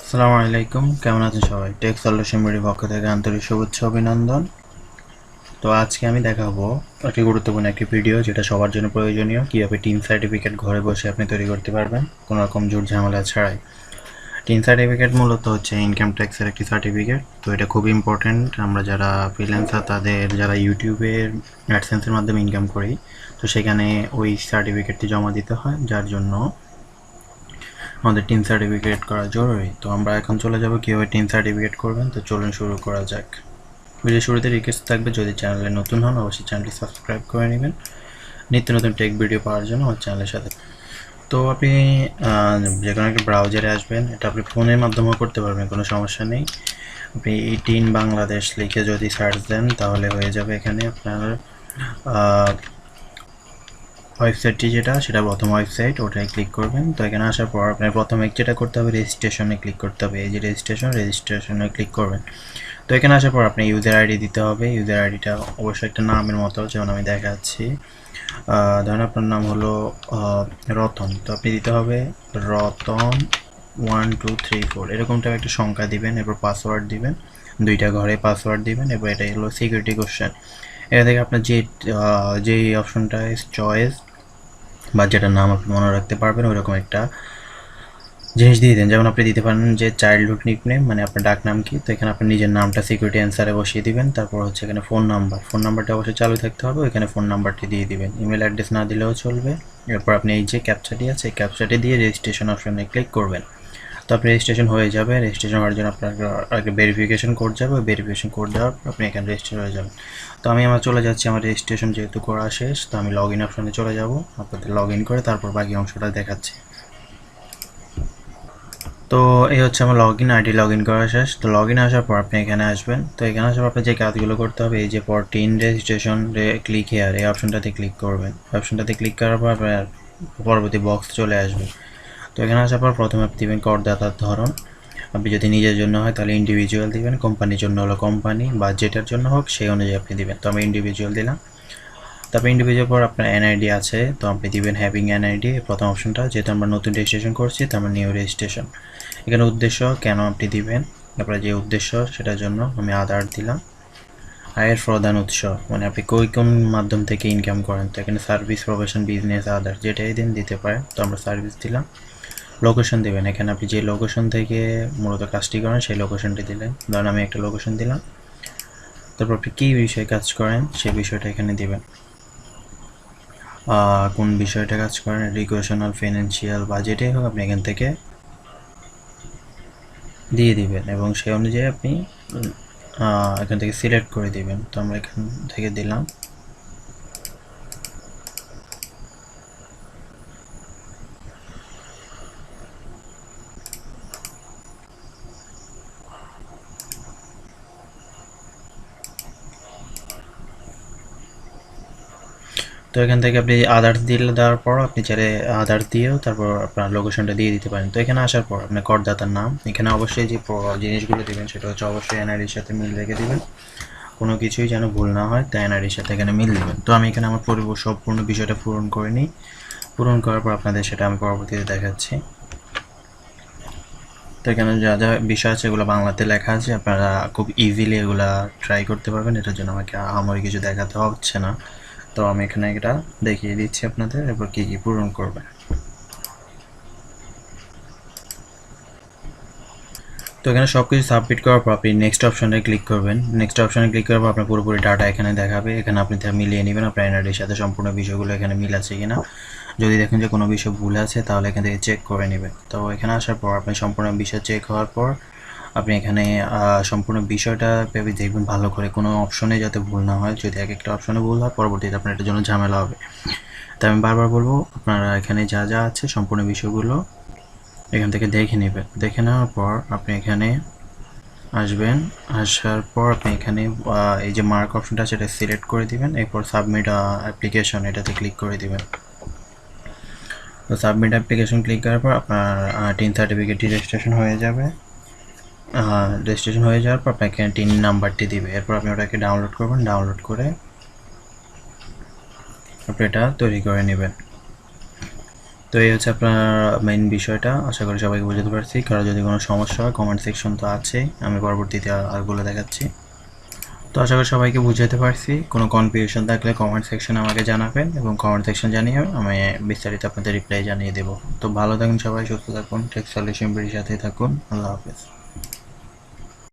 আসসালামুআলাইকুম, কেমন আছেন সবাই? টেক সলিউশন মিডিয়ার পক্ষ থেকে আন্তরিক শুভেচ্ছা অভিনন্দন। তো আজকে আমি দেখাবো একটি গুরুত্বপূর্ণ একটি ভিডিও যেটা সবার জন্য প্রয়োজনীয়, কীভাবে টিন সার্টিফিকেট ঘরে বসে আপনি তৈরি করতে পারবেন কোনো রকম ঝুট ঝামেলা ছাড়াই। টিন সার্টিফিকেট মূলত হচ্ছে ইনকাম ট্যাক্সের একটি সার্টিফিকেট। তো এটা খুব ইম্পর্ট্যান্ট। আমরা যারা ফ্রিল্যান্সার তাদের যারা ইউটিউবের অ্যাডসেন্সের মাধ্যমে ইনকাম করি, তো সেখানে ওই সার্টিফিকেটটি জমা দিতে হয়, যার জন্য আমাদের টিন সার্টিফিকেট করা জরুরি। তো আমরা এখন চলে যাব কীভাবে টিন সার্টিফিকেট করবেন। তো চলুন শুরু করা যাক। ভিডিও শুরুতে রিকোয়েস্ট থাকবে, যদি চ্যানেলে নতুন হন অবশ্যই চ্যানেলটি সাবস্ক্রাইব করে নেবেন নিত্য নতুন টেক ভিডিও পাওয়ার জন্য আমার চ্যানেলের সাথে। তো আপনি যে কোনো একটা ব্রাউজারে আসবেন, এটা আপনি ফোনের মাধ্যমেও করতে পারবেন, কোনো সমস্যা নেই। আপনি এই টিন বাংলাদেশ লিখে যদি সার্চ দেন তাহলে হয়ে যাবে এখানে আপনার ওয়েবসাইটটি সেটা প্রথম ওয়েবসাইট, ওটায় ক্লিক করবেন। তো এখানে আসার পর আপনার প্রথমে যেটা করতে হবে রেজিস্ট্রেশনে ক্লিক করতে হবে। এই যে রেজিস্ট্রেশনে ক্লিক করবেন। তো এখানে আসার পর আপনি ইউজার আইডি দিতে হবে। ইউজার আইডিটা অবশ্যই একটা নামের মতো, যেমন আমি দেখাচ্ছি। ধরেন আপনার নাম হলো রতন, তো আপনি দিতে হবে রতন 1 2 3 4 এরকমটা একটা সংখ্যা দিবেন। এরপর পাসওয়ার্ড দিবেন, 2টা ঘরে পাসওয়ার্ড দিবেন। এরপর এটাই হলো সিকিউরিটি কোশ্চেন। এটা থেকে আপনার যেই অপশনটা চয়েস বা যেটার নাম আপনি মনে রাখতে পারবেন ওইরকম একটা জিনিস দিয়ে দেন। যেমন আপনি দিতে পারেন যে চাইল্ডহুড নিকনেম, মানে আপনার ডাক নাম কি। তো এখানে আপনার নিজের নামটা সিকিউরিটি অ্যান্সারে বসিয়ে দিবেন। তারপর হচ্ছে এখানে ফোন নাম্বারটা অবশ্যই চালু থাকতে হবে, এখানে ফোন নাম্বারটি দিয়ে দিবেন। ইমেল অ্যাড্রেস না দিলেও চলবে। এরপর আপনি এই যে ক্যাপচাটি আছে, এই ক্যাপচাটি দিয়ে রেজিস্ট্রেশন অপশনে ক্লিক করবেন। তো আপনি রেজিস্ট্রেশন হয়ে যাবে। রেজিস্ট্রেশন হওয়ার জন্য আপনার আগে ভেরিফিকেশন কোড যাবে, ওই ভেরিফিকেশন কোড দেওয়ার পর আপনি এখানে রেজিস্ট্রেশন হয়ে যাবেন। তো আমি চলে যাচ্ছি, আমার রেজিস্ট্রেশন যেহেতু করা শেষ, তো আমি লগ ইন অপশনে চলে যাব। আপনাদের লগ ইন করে তারপর বাকি অংশটা দেখাচ্ছি। তো এই হচ্ছে আমার আইডি লগ ইন করা শেষ। তো লগ ইন আসার পর আপনি এখানে আসবেন। তো এখানে আসার পর আপনি যে কাজগুলো করতে হবে, এই যে পর টিন রেজিস্ট্রেশন ক্লিক হেয়ার, এই অপশনটাতে ক্লিক করবেন। অপশনটাতে ক্লিক করার পর আপনার পরবর্তী বক্স চলে আসবে। তো এখানে আসার পর প্রথমে আপনি দেবেন করদাতার ধরন। আপনি যদি নিজের জন্য হয় তাহলে ইন্ডিভিজুয়াল দিবেন, কোম্পানির জন্য হলো কোম্পানি, বা যেটার জন্য হোক সেই অনুযায়ী আপনি দিবেন। তো আমি ইন্ডিভিজুয়াল দিলাম। তারপর ইন্ডিভিজুয়াল পর আপনার এনআইডি আছে, তো আপনি দিবেন হ্যাভিং এনআইডি, প্রথম অপশনটা। যেহেতু আমরা নতুন রেজিস্ট্রেশন করছি তো আমরা নিউ রেজিস্ট্রেশন। এখানে উদ্দেশ্য কেন আপনি দিবেন, তারপরে যে উদ্দেশ্য সেটার জন্য আমি আধার দিলাম। আয়ের প্রধান উৎস, মানে আপনি কোন মাধ্যম থেকে ইনকাম করেন। তো এখানে সার্ভিস, প্রফেশন, বিজনেস, আদার যেটাই দিন দিতে পারেন। তো আমরা সার্ভিস দিলাম। লোকেশন দেবেন, এখানে আপনি যে লোকেশন থেকে মূলত কাজটি করেন সেই লোকেশনটি দিলেন। ধরুন আমি একটা লোকেশন দিলাম। তারপর আপনি কী বিষয়ে কাজ করেন সেই বিষয়টা এখানে দিবেন। কোন বিষয়টা কাজ করেন, এডুকেশনাল, ফিনান্সিয়াল বা যেটাই হোক আপনি এখান থেকে দিয়ে দিবেন এবং সেই অনুযায়ী আপনি এখান থেকে সিলেক্ট করে দিবেন। তো আমরা এখান থেকে দিলাম। তো এখান থেকে আপনি আদার্স দেওয়ার পর আপনি চাইলে আদার্স দিয়েও তারপর আপনার লোকেশনটা দিয়ে দিতে পারেন। তো এখানে আসার পর আপনার করদাতার নাম, এখানে অবশ্যই যে জিনিসগুলো দেবেন সেটা হচ্ছে অবশ্যই এনআইডির সাথে মিল রেখে দেবেন, কোনো কিছুই যেন ভুল না হয়, তাই এনআইডির সাথে এখানে মিল দেবেন। তো আমি এখানে আমার সম্পূর্ণ বিষয়টা পূরণ করে নিই। পূরণ করার পর আপনাদের সেটা আমি পরবর্তীতে দেখাচ্ছি। তো এখানে যা যা বিষয় আছে এগুলো বাংলাতে লেখা আছে, আপনারা খুব ইজিলি এগুলা ট্রাই করতে পারবেন। এটার জন্য আমাকে আমার কিছু দেখাতে হচ্ছে না। তো আমি এখানে এটা দেখিয়ে দিচ্ছি আপনাদের, এরপর কী কী পূরণ করবেন। তো এখানে সব কিছু সাবমিট করার পর আপনি নেক্সট অপশনে ক্লিক করবেন। নেক্সট অপশনে ক্লিক করার পর আপনার পুরোপুরি ডাটা এখানে দেখাবে। এখানে আপনি মিলিয়ে নেবেন আপনার এনআইডির সাথে সম্পূর্ণ বিষয়গুলো এখানে মিল আছে কিনা। যদি দেখেন যে কোনো বিষয় ভুল আছে তাহলে এখান থেকে চেক করে নেবেন। তো এখানে আসার পর আপনি সম্পূর্ণ বিষয় চেক হওয়ার পর আপনি এখানে সম্পূর্ণ বিষয়টা ভেবে দেখবেন ভালো করে, কোনো অপশনে যাতে ভুল না হয়। যদি এক একটা অপশনে ভুল হয় পরবর্তীতে আপনার এটার জন্য ঝামেলা হবে। তাই আমি বারবার বলবো আপনারা এখানে যা যা আছে সম্পূর্ণ বিষয়গুলো এখান থেকে দেখে নেবেন। দেখে নেওয়ার পর আপনি এখানে আসবেন। আসার পর আপনি এখানে এই যে মার্ক অপশনটা সেটা সিলেক্ট করে দিবেন। এরপর সাবমিট অ্যাপ্লিকেশন এটাতে ক্লিক করে দিবেন। তো সাবমিট অ্যাপ্লিকেশন ক্লিক করার পর আপনার টিন সার্টিফিকেটটি রেজিস্ট্রেশন হয়ে যাবে। রেজিস্ট্রেশন হয়ে যাওয়ার পর আপনাকে টিন নাম্বারটি দিবে। এরপর আপনি ওটাকে ডাউনলোড করবেন। ডাউনলোড করে আপনি এটা তৈরি করে নেবেন। তো এই হচ্ছে আপনার মেইন বিষয়টা, আশা করি সবাইকে বুঝতে পারছি। কারো যদি কোনো সমস্যা হয় কমেন্ট সেকশন তো আছে, আমি পরবর্তীতে আরগুলো দেখাচ্ছি। তো আশা করি সবাইকে বুঝাতে পারছি। কোনো কনফিউশন থাকলে কমেন্ট সেকশনে আমাকে জানাবেন এবং কমেন্ট সেকশন জানিয়ে আমি বিস্তারিত আপনাদের রিপ্লাই জানিয়ে দেবো। তো ভালো থাকুন সবাই, সুস্থ থাকুন, টেক সলিউশন সাথে থাকুন। আল্লাহ হাফেজ।